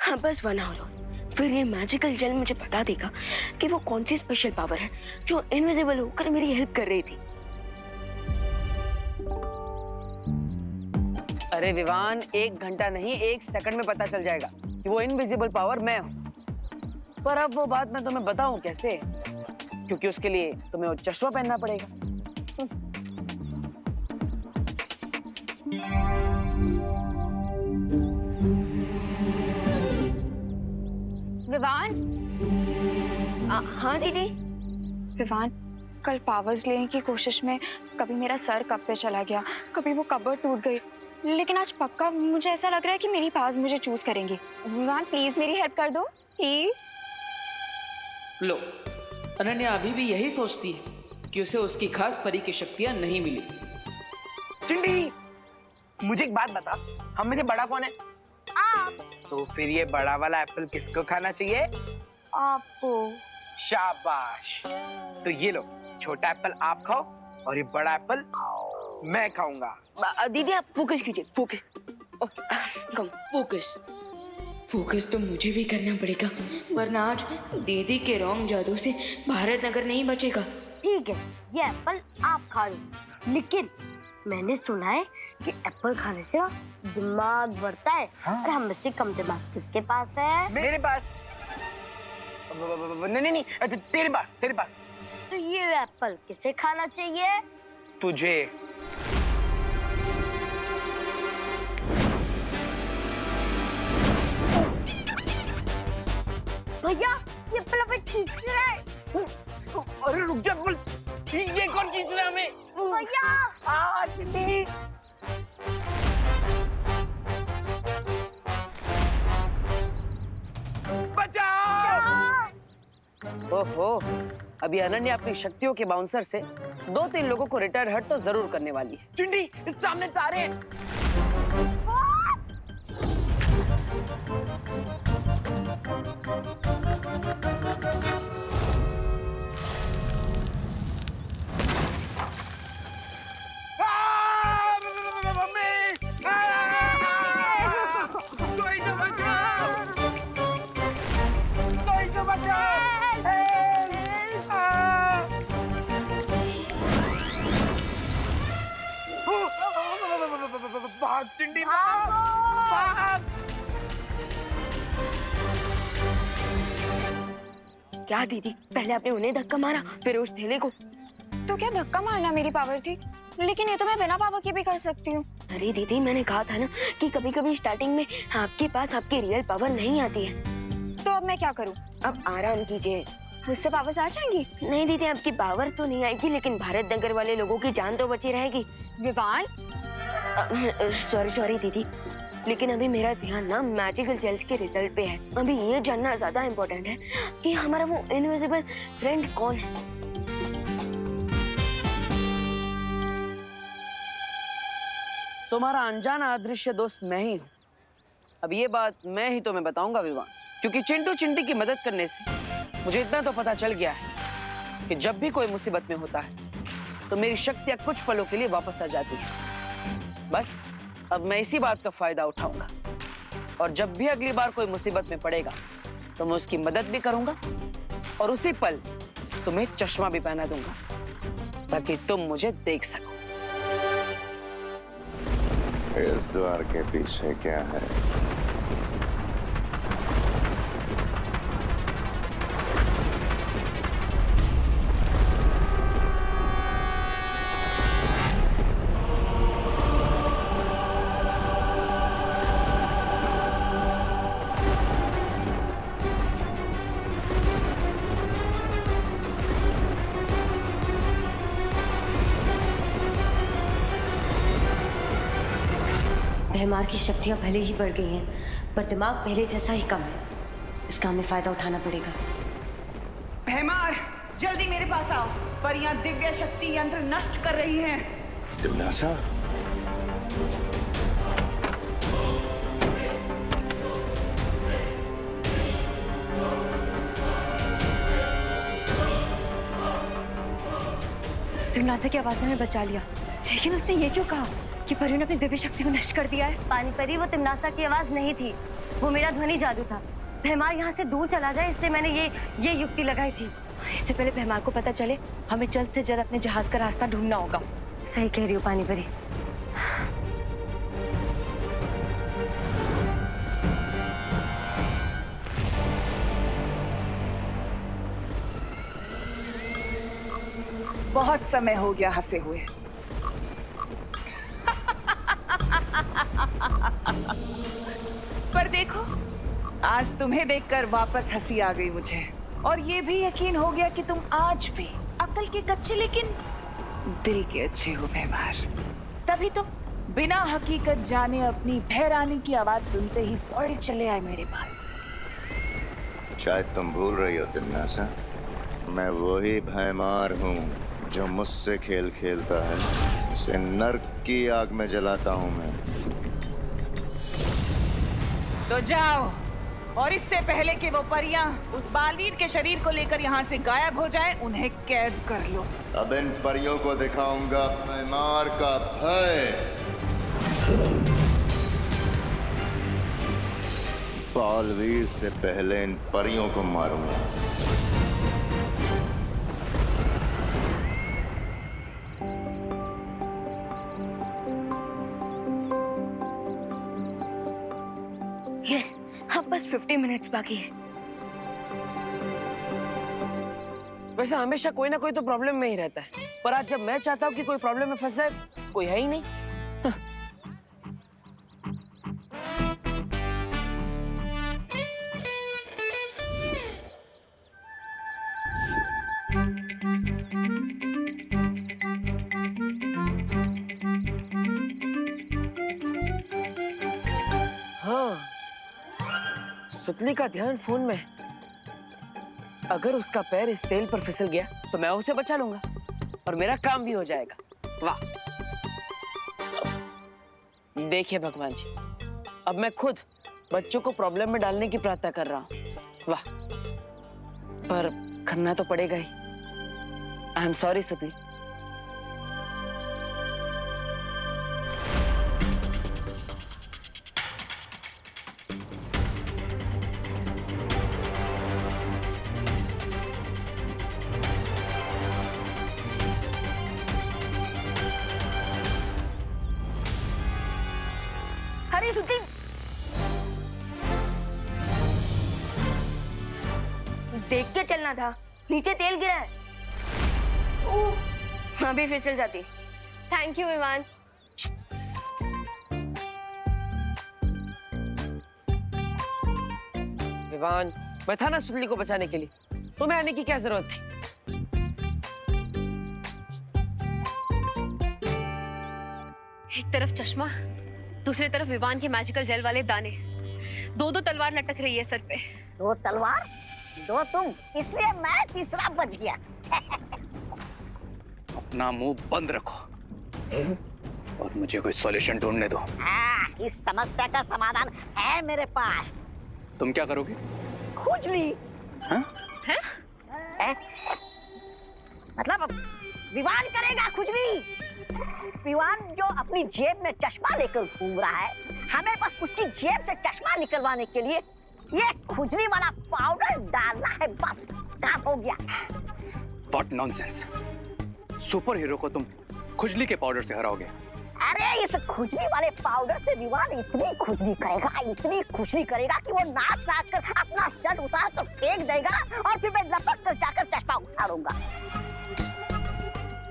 हाँ बस 1 आवर। फिर ये मैजिकल जेल मुझे बता देगा कि वो कौन सी स्पेशल पावर है जो इनविजिबल होकर मेरी हेल्प कर रही थी। अरे विवान, 1 घंटा नहीं 1 सेकंड में पता चल जाएगा कि वो इनविजिबल पावर मैं हूँ। पर अब वो बात मैं तुम्हें बताऊं कैसे, क्योंकि उसके लिए तुम्हें वो चश्मा पहनना पड़ेगा। विवान। हाँ दीदी। विवान, कल पावर्स लेने की कोशिश में कभी मेरा सर कप पे चला गया, कभी वो कबर्ड टूट गई, लेकिन आज पक्का मुझे ऐसा लग रहा है कि मेरी पावर्स मुझे चूज करेंगी। विवान प्लीज मेरी हेल्प कर दो प्लीज। लो, अनन्या अभी भी यही सोचती है कि उसे उसकी खास परी की शक्तियां नहीं मिली। चिंटी, मुझे एक बात बता, हम में से बड़ा कौन है? आप। तो फिर ये बड़ा वाला एप्पल किसको खाना चाहिए? आपको। शाबाश। तो ये लो, छोटा एप्पल आप खाओ और ये बड़ा एप्पल मैं खाऊंगा। दीदी आप फोकस कीजिए, फोकस। कम फोकस। फोकस तो मुझे भी करना पड़ेगा, वरना आज दीदी के रॉन्ग जादू से भारत नगर नहीं बचेगा। ठीक है, ये एप्पल आप खा लो, लेकिन मैंने सुना है कि एप्पल खाने से दिमाग बढ़ता है। हाँ? और हम में से कम दिमाग किसके पास है? मेरे पास। नहीं, तेरे पास, तेरे पास। तो ये एप्पल किसे खाना चाहिए? तुझे। भैया ये एप्पल हमें खींच क्यों रहा है? अरे रुक जा, बोल ये कौन खींच रहा है हमें? भैया चिंटी। बचाओ! ओहो, अभी अनन्या अपनी शक्तियों के बाउंसर से 2-3 लोगों को रिटायर हर्ट तो जरूर करने वाली है। चिंटी, इस सामने तारे हैं। भाग चिंटी, भाग! क्या दीदी, पहले आपने उन्हें धक्का मारा, फिर उस थैले को। तो क्या धक्का मारना मेरी पावर थी? लेकिन ये तो मैं बिना पावर के भी कर सकती हूँ। अरे दीदी, मैंने कहा था ना कि कभी कभी स्टार्टिंग में आपके पास आपकी रियल पावर नहीं आती है। तो अब मैं क्या करूँ? अब आराम कीजिए। मुझसे पावर्स आ जाएंगी? नहीं दीदी, आपकी पावर तो नहीं आएगी, लेकिन भारत नगर वाले लोगों की जान तो बची रहेगी। विवान, सॉरी दीदी, लेकिन अभी मेरा ध्यान ना मैजिकल जेल्स के रिजल्ट पे है। अभी ये जानना ज्यादा इम्पोर्टेंट है कि हमारा वो इनविजिबल फ्रेंड कौन है। तुम्हारा अनजाना अदृश्य दोस्त मैं ही हूँ। अब ये बात मैं ही तुम्हें बताऊंगा विवान, क्योंकि चिंटू चिंटी की मदद करने से मुझे इतना तो पता चल गया है कि जब भी कोई मुसीबत में होता है तो मेरी शक्तियां कुछ पलों के लिए वापस आ जाती है। बस अब मैं इसी बात का फायदा उठाऊंगा, और जब भी अगली बार कोई मुसीबत में पड़ेगा तो मैं उसकी मदद भी करूंगा और उसी पल तुम्हें चश्मा भी पहना दूंगा ताकि तुम मुझे देख सको। इस द्वार के पीछे क्या है? भैमार की शक्तियां भले ही बढ़ गई हैं, पर दिमाग पहले जैसा ही कम है। इसका हमें फायदा उठाना पड़ेगा। भैमार, जल्दी मेरे पास आओ। परियां दिव्य शक्ति यंत्र नष्ट कर रही हैं। तिमनासा? तिमनासा की आवाज ने हमें बचा लिया, लेकिन उसने ये क्यों कहा कि परियों ने अपनी दिव्य शक्ति को नष्ट कर दिया है? पानी परी, वो तिमनासा की आवाज नहीं थी, वो मेरा ध्वनि जादू था। भैमार यहाँ से दूर चला जाए इसलिए मैंने ये युक्ति लगाई थी। इससे पहले भैमार को पता चले हमें जल्द से जल्द अपने जहाज का रास्ता ढूंढना होगा। सही कह रही हो पानी परी। बहुत समय हो गया हंसे हुए। पर देखो, आज तुम्हें देखकर वापस हंसी आ गई मुझे, और ये भी यकीन हो गया कि तुम आज भी अकल के कच्चे लेकिन दिल के अच्छे हो भैमार। तभी तो बिना हकीकत जाने अपनी भैरानी की आवाज सुनते ही दौड़े चले आए मेरे पास। शायद तुम भूल रही हो तिन्नासा, मैं वही भैमार हूँ जो मुझसे खेल खेलता है, उसे नर्क की आग में जलाता हूँ मैं। तो जाओ, और इससे पहले कि वो परियां उस बालवीर के शरीर को लेकर यहाँ से गायब हो जाएं, उन्हें कैद कर लो। अब इन परियों को दिखाऊंगा भैमार का भय। बालवीर से पहले इन परियों को मारूंगा। यस, अब बस 50 मिनट्स बाकी है। वैसे हमेशा कोई ना कोई तो प्रॉब्लम में ही रहता है, पर आज जब मैं चाहता हूँ कि कोई प्रॉब्लम में फंस जाए, कोई है ही नहीं। हाँ, सुतली का ध्यान फोन में है। अगर उसका पैर इस तेल पर फिसल गया तो मैं उसे बचा लूंगा और मेरा काम भी हो जाएगा। वाह! देखिए भगवान जी, अब मैं खुद बच्चों को प्रॉब्लम में डालने की प्रार्थना कर रहा हूँ। वाह! पर करना तो पड़ेगा ही। आई एम सॉरी सुतली। अरे सुती, देख के चलना था, नीचे तेल गिरा है। अभी फिसल जाती। Thank you Vivaan. विवान, मैं था ना सुतली को बचाने के लिए, तुम्हें आने की क्या जरूरत थी? एक तरफ चश्मा, दूसरी तरफ विवान के मैजिकल जेल वाले दाने, दो तलवार लटक रही है सर पे। दो तलवार, दो तुम, इसलिए मैं तीसरा बच गया। अपना मुंह बंद रखो और मुझे कोई सॉल्यूशन ढूंढने दो। इस समस्या का समाधान है मेरे पास। तुम क्या करोगे? खुजली। हाँ? हैं? मतलब विवान करेगा खुजली। विवान जो अपनी जेब में चश्मा लेकर घूम रहा है, हमें बस उसकी जेब से चश्मा निकलवाने के लिए ये खुजली वाला पाउडर डालना है, बस काम हो गया। What nonsense! सुपर हीरो को तुम खुजली के पाउडर से हराओगे? अरे इस खुजली वाले पाउडर से विवान इतनी खुजली करेगा कि वो नाच कर अपना शर्ट उतार कर फेंक देगा और फिर मैं लपक कर जाकर चश्मा उतारूंगा।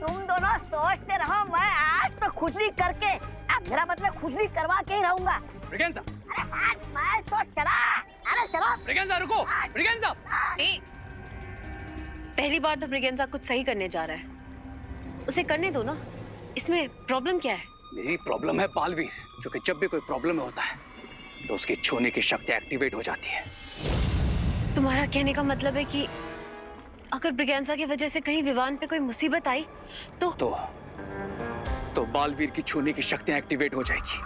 तुम दोनों सोचते रहो, मैं आज तो खुजली करके, अब मेरा मतलब खुजली करवा के ही रहूंगा। ब्रिगेंजा! अरे मैं तो चला। अरे चलो। ब्रिगेंजा रुको! ब्रिगेंजा! पहली बार तो ब्रिगेंजा कुछ सही करने जा रहा है, उसे करने दो ना। इसमें प्रॉब्लम क्या है? मेरी प्रॉब्लम है बालवीर, क्योंकि जब भी कोई प्रॉब्लम होता है तो उसकी छूने की शक्ति एक्टिवेट हो जाती है। तुम्हारा कहने का मतलब है कि अगर ब्रिगेंजा की वजह से कहीं विवान पे कोई मुसीबत आई तो बालवीर की छूने की शक्तियां एक्टिवेट हो जाएगी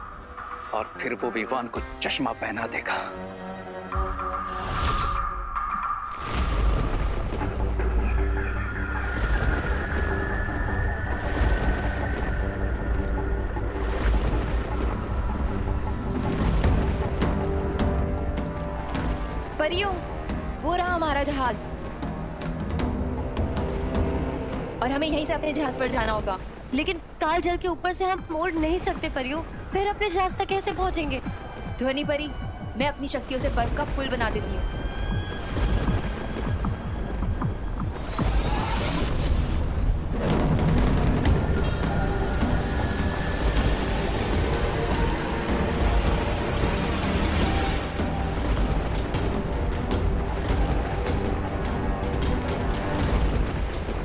और फिर वो विवान को चश्मा पहना देगा। परियों, वो रहा हमारा जहाज और हमें यहीं से अपने जहाज पर जाना होगा। लेकिन काल जल के ऊपर से हम मोड़ नहीं सकते परियों, फिर अपने जहाज तक कैसे पहुंचेंगे? ध्वनि परी, मैं अपनी शक्तियों से बर्फ का पुल बना देती हूँ।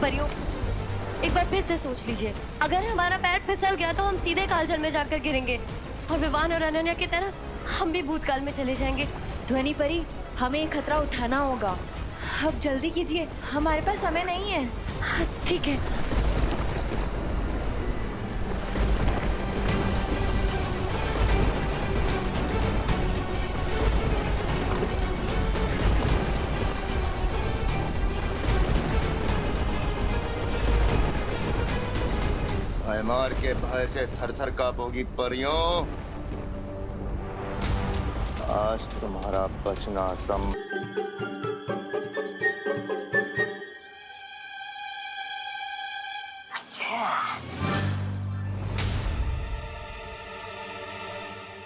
परियों, एक बार फिर से सोच लीजिए, अगर हमारा पैर फिसल गया तो हम सीधे कालजल में जाकर गिरेंगे और विवान और अनन्या की तरह हम भी भूतकाल में चले जाएंगे। ध्वनि परी, हमें ये खतरा उठाना होगा। अब जल्दी कीजिए, हमारे पास समय नहीं है। हाँ, ठीक है। भयमार के भय से थर-थर कांपोगी परियों। आज तुम्हारा बचना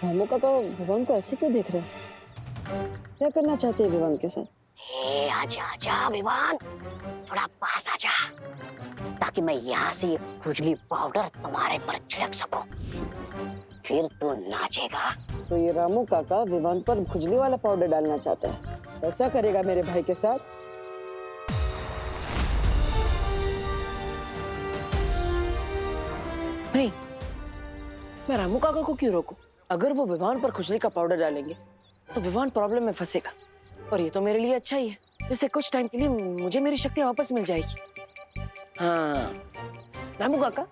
रामू काका विवान को ऐसे क्यों देख रहे हैं? क्या करना चाहते हैं विवान के साथ? आजा आजा विवान, थोड़ा पास आजा, ताकि मैं यहाँ से खुजली पाउडर तुम्हारे पर छिड़क सकूं। फिर तू नाचेगा। तो ये रामू काका विवान पर खुजली वाला पाउडर डालना चाहता है, ऐसा करेगा मेरे भाई के साथ? नहीं, मैं रामू काका को क्यों रोकूं? अगर वो विवान पर खुजली का पाउडर डालेंगे तो विवान प्रॉब्लम में फंसेगा, और ये तो मेरे लिए अच्छा ही है। इससे कुछ टाइम के लिए मुझे मेरी शक्ति वापस मिल जाएगी। हाँ, रामू काका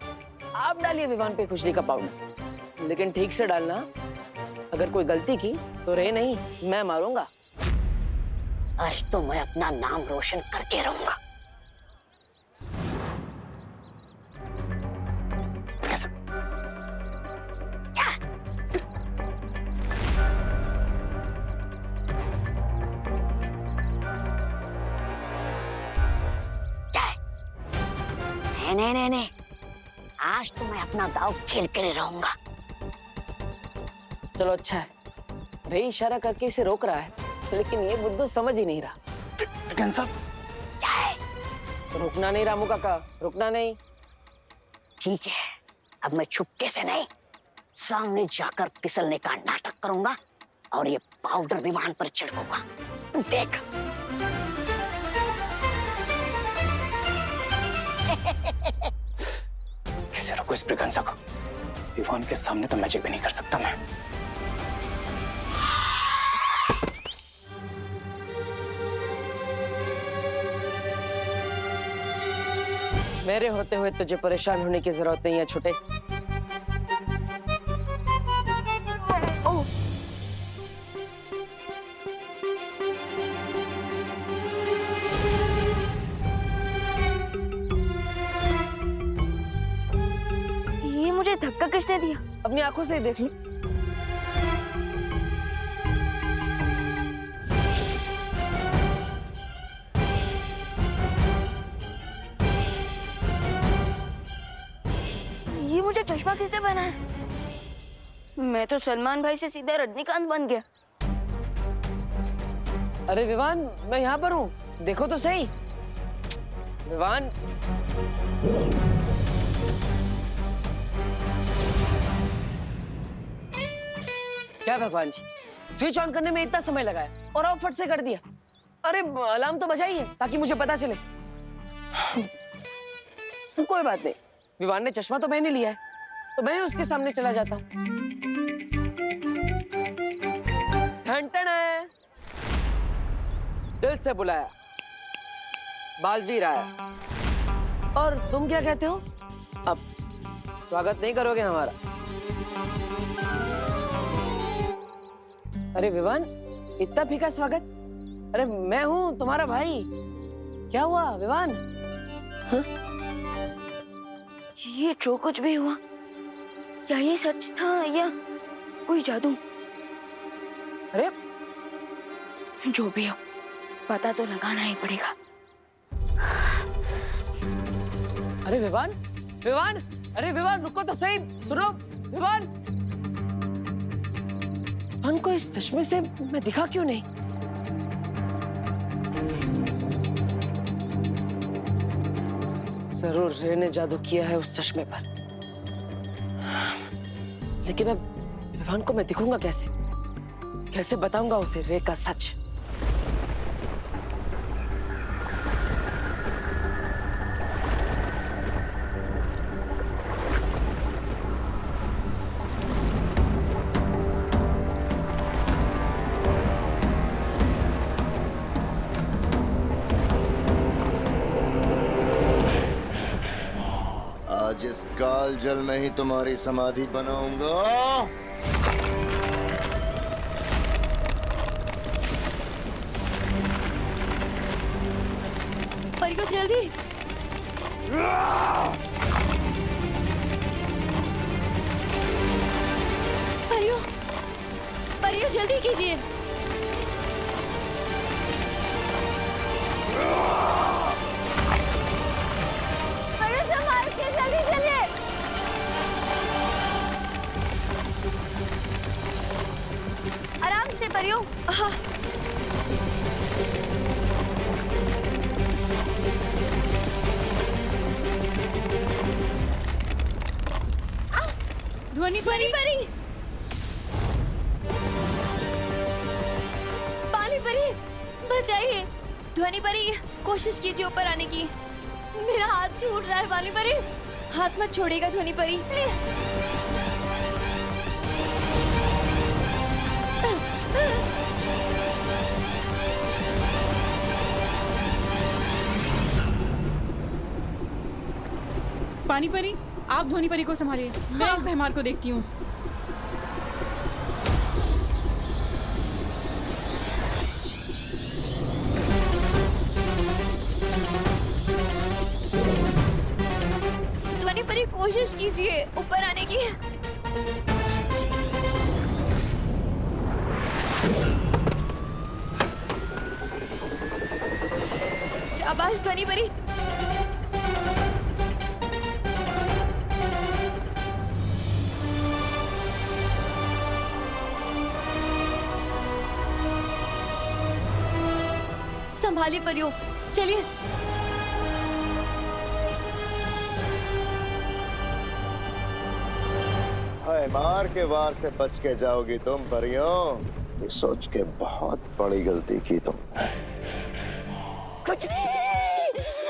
आप डालिए विवान पे खुजली का पाउडर, लेकिन ठीक से डालना। अगर कोई गलती की तो रे नहीं, मैं मारूंगा। आज तो मैं अपना नाम रोशन करके रहूंगा। नहीं, आज तो मैं अपना दाव खेल कर रहूंगा। चलो अच्छा है, रे इशारा करके इसे रोक रहा है, लेकिन ये बुद्धू समझ ही नहीं रहा। क्या है? रुकना नहीं रामू काका, रुकना नहीं। ठीक है, अब मैं छुपके से नहीं, सामने जाकर फिसलने का नाटक करूंगा और ये पाउडर विमान पर छिड़कूंगा। देख। कैसे रोको इस ब्रिगेंजा को? विवान के सामने तो मैजिक भी नहीं कर सकता मैं। मेरे होते हुए तुझे परेशान होने की जरूरत नहीं है छोटे। ये मुझे धक्का किसने दिया? अपनी आंखों से ही देख लो। ये मुझे चश्मा किसने पहना है? मैं तो सलमान भाई से सीधा रजनीकांत बन गया। अरे विवान, मैं यहाँ पर हूँ, देखो तो सही। विवान, क्या भगवान जी, स्विच ऑन करने में इतना समय लगाया और आप फट से कर दिया। अरे अलार्म तो बजाइए ताकि मुझे पता चले। कोई बात नहीं, विवान ने चश्मा तो मैंने लिया है, तो मैं उसके सामने चला जाता हूँ। ठन है, दिल से बुलाया, बालवीर आया। और तुम क्या कहते हो? अब स्वागत नहीं करोगे हमारा? अरे विवान, इतना फीका स्वागत? अरे मैं हूँ तुम्हारा भाई। क्या हुआ विवान? हाँ? ये जो कुछ भी हुआ, क्या ये सच था या कोई जादू? अरे जो भी हो, पता तो लगाना ही पड़ेगा। अरे विवान, विवान, अरे विवान रुको तो सही, सुनो विवान। विवान को इस चश्मे से मैं दिखा क्यों नहीं? जरूर रे ने जादू किया है उस चश्मे पर। लेकिन अब विवान को मैं दिखूंगा कैसे? कैसे बताऊंगा उसे रे का सच? आज इस काल जल में ही तुम्हारी समाधि बनाऊंगा। परियो जल्दी। परियो, परियो जल्दी कीजिए। जल्दी चलिए। आराम से परियो। हाँ। ध्वनि परी, पानी परी, बचाइए। ध्वनि परी, कोशिश कीजिए ऊपर आने की। मेरा हाथ छूट रहा है पानी परी। हाथ मत छोड़ेगा ध्वनि परी। पानी परी, आप ध्वनि परी को संभालिए। मैं इस भैमार को देखती हूँ। ध्वनि परी, कोशिश कीजिए ऊपर आने की। शाबाश ध्वनि परी। संभालिए परियो, चलिए। मार के वार से बच के जाओगी तुम परियों। ये सोच के बहुत बड़ी गलती की तुम। कुछ नहीं,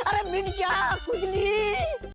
अरे मिट जा कुछ नहीं।